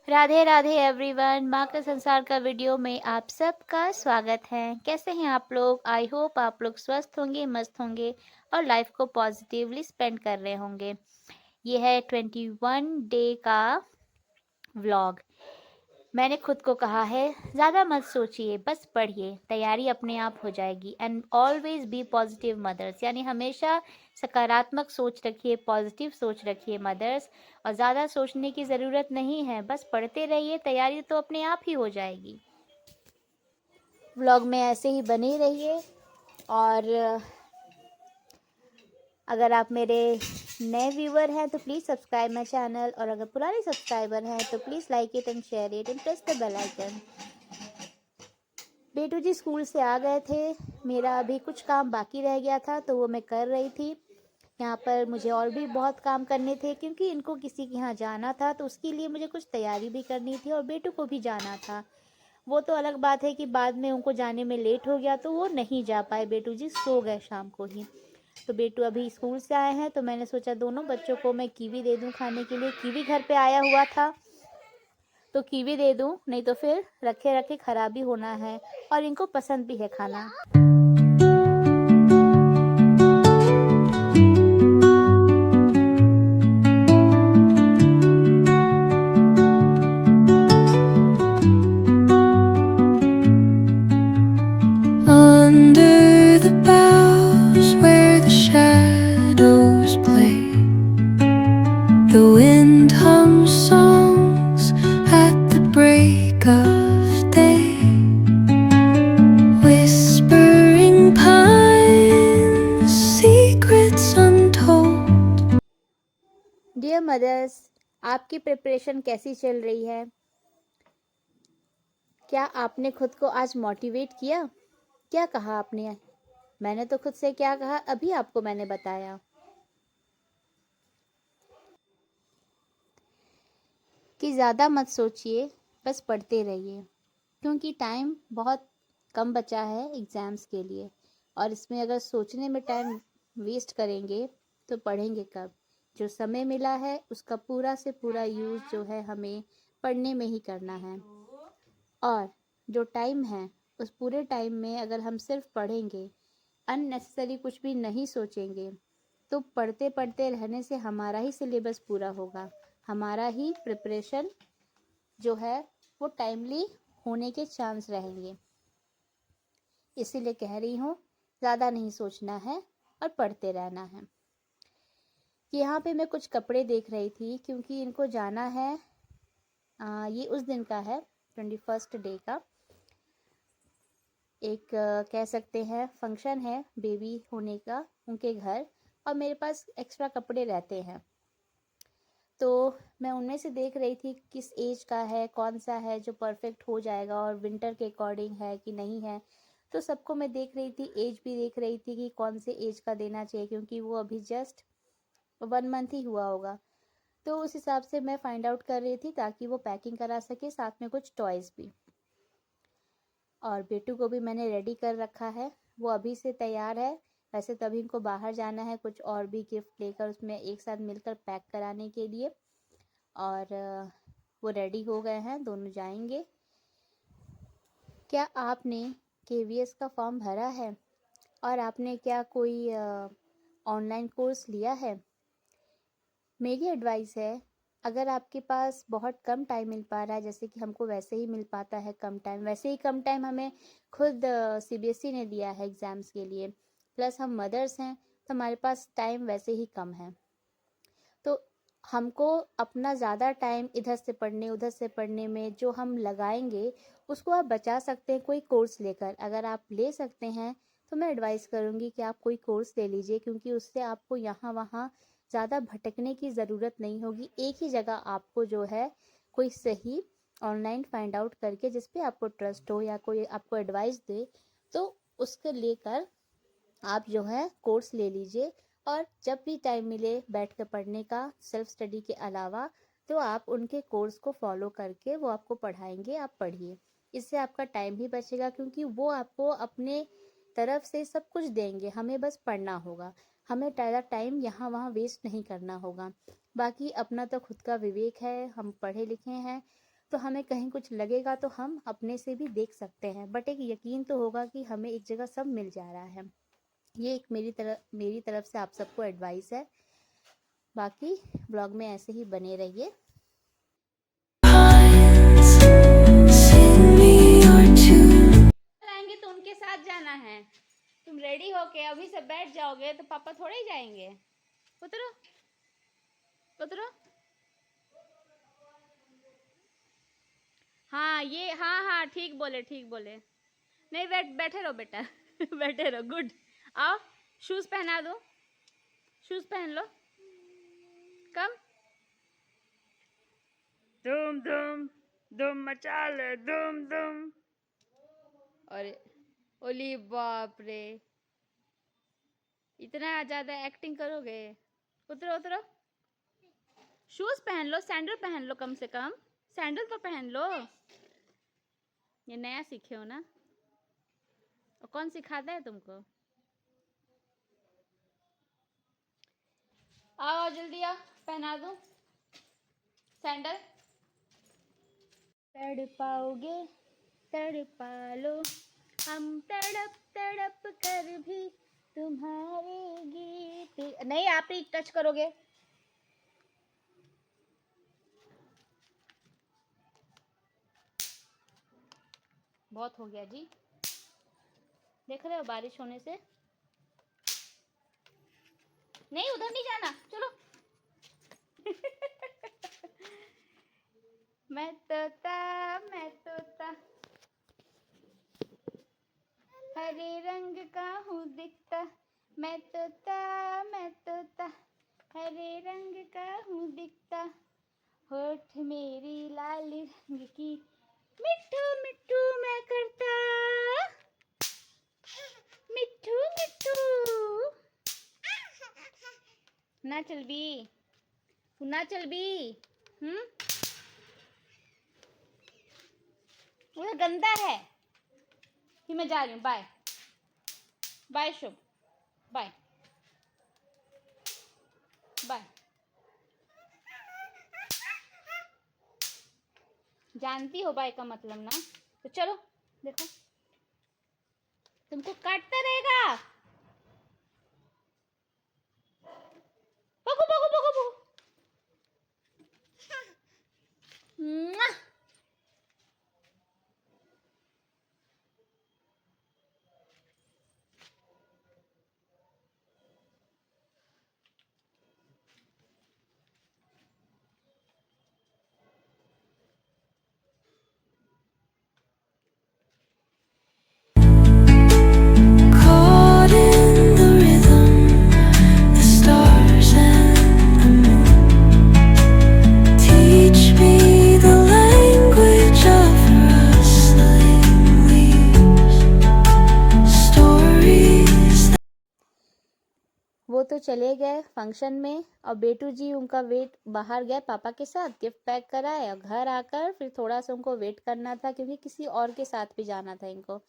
Radhe Radhe everyone, माँ का संसार का वीडियो में आप सबका स्वागत है। कैसे हैं आप लोग? आई होप आप लोग स्वस्थ होंगे, मस्त होंगे और लाइफ को पॉजिटिवली स्पेंड कर रहे होंगे। ये है 21 डे का व्लॉग। मैंने खुद को कहा है ज़्यादा मत सोचिए, बस पढ़िए, तैयारी अपने आप हो जाएगी। And always be positive mothers, यानी हमेशा सकारात्मक सोच रखिए, पॉजिटिव सोच रखिए मदर्स। और ज़्यादा सोचने की ज़रूरत नहीं है, बस पढ़ते रहिए, तैयारी तो अपने आप ही हो जाएगी। व्लॉग में ऐसे ही बने रहिए। और अगर आप मेरे नए व्यूवर हैं तो प्लीज़ सब्सक्राइब माई चैनल, और अगर पुराने सब्सक्राइबर हैं तो please like it and share it and press the bell icon. बेटू जी स्कूल से आ गए थे, मेरा अभी कुछ काम बाकी रह गया था तो वो मैं कर रही थी। यहाँ पर मुझे और भी बहुत काम करने थे क्योंकि इनको किसी के यहाँ जाना था, तो उसके लिए मुझे कुछ तैयारी भी करनी थी और बेटू को भी जाना था। वो तो अलग बात है कि बाद में उनको जाने में लेट हो गया तो वो नहीं जा पाए, बेटू जी सो गए शाम को ही। तो बेटू अभी स्कूल से आए हैं तो मैंने सोचा दोनों बच्चों को मैं कीवी दे दूँ खाने के लिए। कीवी घर पे आया हुआ था तो कीवी दे दूँ, नहीं तो फिर रखे रखे ख़राब भी होना है और इनको पसंद भी है खाना। Under the boughs where the shadows play, the wind hums songs at the break of day, whispering pines, secrets untold. Dear mothers, आपकी प्रिपरेशन कैसी चल रही है? क्या आपने खुद को आज मोटिवेट किया? क्या कहा आपने? मैंने तो खुद से क्या कहा अभी आपको मैंने बताया कि ज़्यादा मत सोचिए, बस पढ़ते रहिए, क्योंकि टाइम बहुत कम बचा है एग्ज़ाम्स के लिए। और इसमें अगर सोचने में टाइम वेस्ट करेंगे तो पढ़ेंगे कब? जो समय मिला है उसका पूरा से पूरा यूज़ जो है हमें पढ़ने में ही करना है। और जो टाइम है उस पूरे टाइम में अगर हम सिर्फ पढ़ेंगे, अननेसेसरी कुछ भी नहीं सोचेंगे, तो पढ़ते पढ़ते रहने से हमारा ही सिलेबस पूरा होगा, हमारा ही प्रिपरेशन जो है वो टाइमली होने के चांस रहेंगे। इसीलिए कह रही हूँ ज़्यादा नहीं सोचना है और पढ़ते रहना है। यहाँ पे मैं कुछ कपड़े देख रही थी क्योंकि इनको जाना है, ये उस दिन का है 21 डे का, एक कह सकते हैं फंक्शन है बेबी होने का उनके घर, और मेरे पास एक्स्ट्रा कपड़े रहते हैं तो मैं उनमें से देख रही थी किस एज का है, कौन सा है जो परफेक्ट हो जाएगा और विंटर के अकॉर्डिंग है कि नहीं है। तो सबको मैं देख रही थी, एज भी देख रही थी कि कौन से एज का देना चाहिए, क्योंकि वो अभी जस्ट 1 मंथ ही हुआ होगा। तो उस हिसाब से मैं फाइंड आउट कर रही थी ताकि वो पैकिंग करा सके, साथ में कुछ टॉयज़ भी। और बेटू को भी मैंने रेडी कर रखा है, वो अभी से तैयार है। वैसे तभी इनको बाहर जाना है कुछ और भी गिफ्ट लेकर, उसमें एक साथ मिलकर पैक कराने के लिए। और वो रेडी हो गए हैं, दोनों जाएंगे। क्या आपने केवीएस का फॉर्म भरा है? और आपने क्या कोई ऑनलाइन कोर्स लिया है? मेरी एडवाइस है, अगर आपके पास बहुत कम टाइम मिल पा रहा है, जैसे कि हमको वैसे ही मिल पाता है कम टाइम, वैसे ही कम टाइम हमें खुद सीबीएसई ने दिया है एग्ज़ाम्स के लिए, प्लस हम मदर्स हैं तो हमारे पास टाइम वैसे ही कम है, तो हमको अपना ज़्यादा टाइम इधर से पढ़ने उधर से पढ़ने में जो हम लगाएंगे उसको आप बचा सकते हैं कोई कोर्स लेकर। अगर आप ले सकते हैं तो मैं एडवाइस करूँगी कि आप कोई कोर्स ले लीजिए, क्योंकि उससे आपको यहाँ वहाँ ज़्यादा भटकने की ज़रूरत नहीं होगी। एक ही जगह आपको जो है कोई सही ऑनलाइन फाइंड आउट करके जिस पे आपको ट्रस्ट हो या कोई आपको एडवाइस दे, तो उसको लेकर आप जो है कोर्स ले लीजिए। और जब भी टाइम मिले बैठ कर पढ़ने का सेल्फ स्टडी के अलावा, तो आप उनके कोर्स को फॉलो करके वो आपको पढ़ाएंगे, आप पढ़िए। इससे आपका टाइम भी बचेगा, क्योंकि वो आपको अपने तरफ से सब कुछ देंगे, हमें बस पढ़ना होगा। हमें ज़्यादा टाइम यहाँ वहाँ वेस्ट नहीं करना होगा। बाकी अपना तो खुद का विवेक है, हम पढ़े लिखे हैं, तो हमें कहीं कुछ लगेगा तो हम अपने से भी देख सकते हैं, बट एक यकीन तो होगा कि हमें एक जगह सब मिल जा रहा है। ये एक मेरी तरफ से आप सबको एडवाइस है। बाकी ब्लॉग में ऐसे ही बने रहिए। Sing me your tune. आएंगे तो उनके साथ जाना है। तुम रेडी होके अभी से बैठ जाओगे तो पापा थोड़े ही जाएंगे। उतरो उतरो। हाँ ये, हाँ हाँ ठीक बोले ठीक बोले। नहीं बैठे रहो बेटा बैठे रहो, गुड। आओ शूज पहना दो, शूज पहन लो, कम। धूम धूम धूम मचा ले, धूम धूम। अरे ओली बाप रे, इतना ज़्यादा एक्टिंग करोगे? उतरो उतरो, शूज पहन लो, सैंडल पहन लो, कम से कम सैंडल तो पहन लो। ये नया सीखे हो ना, और कौन सिखाता है तुमको? आओ जल्दी आओ, पहना दूं सैंडल। तड़पाओगे तड़पा लो, हम तड़प तड़प कर भी तुम्हारे गीत। नहीं आप ही टच करोगे। बहुत हो गया जी, देख रहे हो बारिश होने से। नहीं उधर नहीं जाना, चलो मैं तोता हरे रंग का हूँ दिखता। मैं तोता हरे रंग का हूँ दिखता। होठ मेरी लाल रंग की, मिट्ठू मिट्ठू मैं करता, मिट्ठू मिट्ठू। ना चल बी, ना चल बी। वो गंदा है कि मैं जा रही हूँ। बाय बाय शुभ, बाय बाय। जानती हो बाय का मतलब ना, तो चलो देखो तुमको काटता रहेगा। बगु बगु बगु बगु। मुआ। Caught in the rhythm, the stars and the moon teach me the language of rustling leaves. Stories. वो तो चले गए फंक्शन में, और बेटू जी उनका वेट बाहर गए पापा के साथ, गिफ्ट पैक कराए, और घर आकर फिर थोड़ा सा उनको वेट करना था, क्योंकि किसी और के साथ भी जाना था इनको।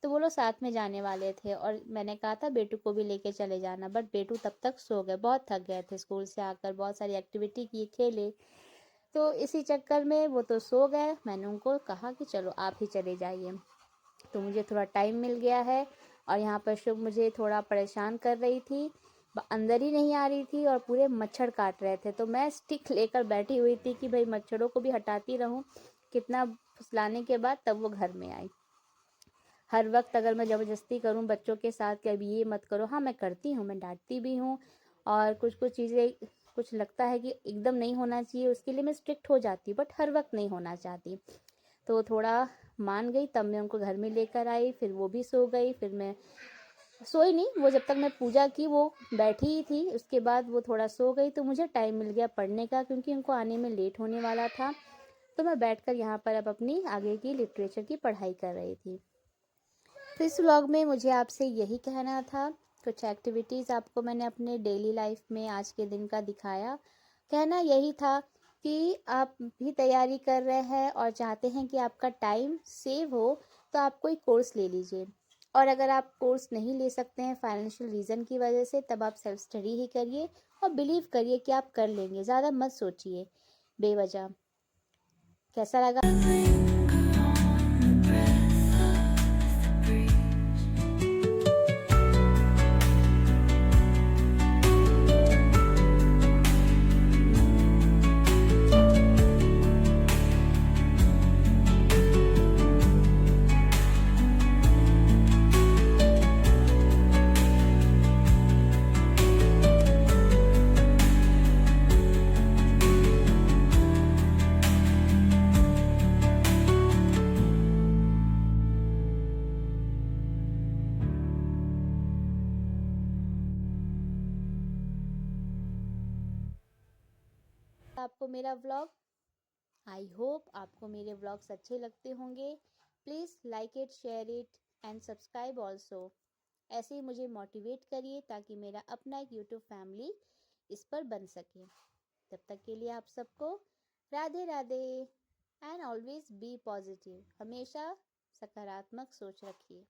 तो वो लोग साथ में जाने वाले थे, और मैंने कहा था बेटू को भी लेके चले जाना, बट बेटू तब तक सो गए, बहुत थक गए थे स्कूल से आकर, बहुत सारी एक्टिविटी की, खेले। तो इसी चक्कर में वो तो सो गए। मैंने उनको कहा कि चलो आप ही चले जाइए। तो मुझे थोड़ा टाइम मिल गया है, और यहाँ पर शुभ मुझे थोड़ा परेशान कर रही थी, अंदर ही नहीं आ रही थी, और पूरे मच्छर काट रहे थे। तो मैं स्टिक लेकर बैठी हुई थी कि भाई मच्छरों को भी हटाती रहूं, कितना फुसलाने के बाद तब वो घर में आई। हर वक्त अगर मैं ज़बरदस्ती करूं बच्चों के साथ कि अभी ये मत करो, हाँ मैं करती हूँ, मैं डांटती भी हूँ, और कुछ कुछ चीज़ें कुछ लगता है कि एकदम नहीं होना चाहिए उसके लिए मैं स्ट्रिक्ट हो जाती हूँ, बट हर वक्त नहीं होना चाहती। तो थोड़ा मान गई, तब मैं उनको घर में लेकर आई, फिर वो भी सो गई, फिर मैं सोई नहीं, वो जब तक मैं पूजा की वो बैठी ही थी। उसके बाद वो थोड़ा सो गई, तो मुझे टाइम मिल गया पढ़ने का, क्योंकि उनको आने में लेट होने वाला था। तो मैं बैठकर यहाँ पर अब अपनी आगे की लिटरेचर की पढ़ाई कर रही थी। तो इस व्लॉग में मुझे आपसे यही कहना था। कुछ एक्टिविटीज़ आपको मैंने अपने डेली लाइफ में आज के दिन का दिखाया। कहना यही था कि आप भी तैयारी कर रहे हैं और चाहते हैं कि आपका टाइम सेव हो, तो आप कोई कोर्स ले लीजिए। और अगर आप कोर्स नहीं ले सकते हैं फाइनेंशियल रीज़न की वजह से, तब आप सेल्फ स्टडी ही करिए और बिलीव करिए कि आप कर लेंगे। ज़्यादा मत सोचिए बेवजह। कैसा लगा? linger on the breath of the breeze. आपको मेरा व्लॉग, आई होप आपको मेरे व्लॉग्स अच्छे लगते होंगे। Please like it, share it and subscribe also. ऐसे ही मुझे मोटिवेट करिए ताकि मेरा अपना एक यूट्यूब फैमिली इस पर बन सके। तब तक के लिए आप सबको Radhe Radhe and always be positive. हमेशा सकारात्मक सोच रखिए।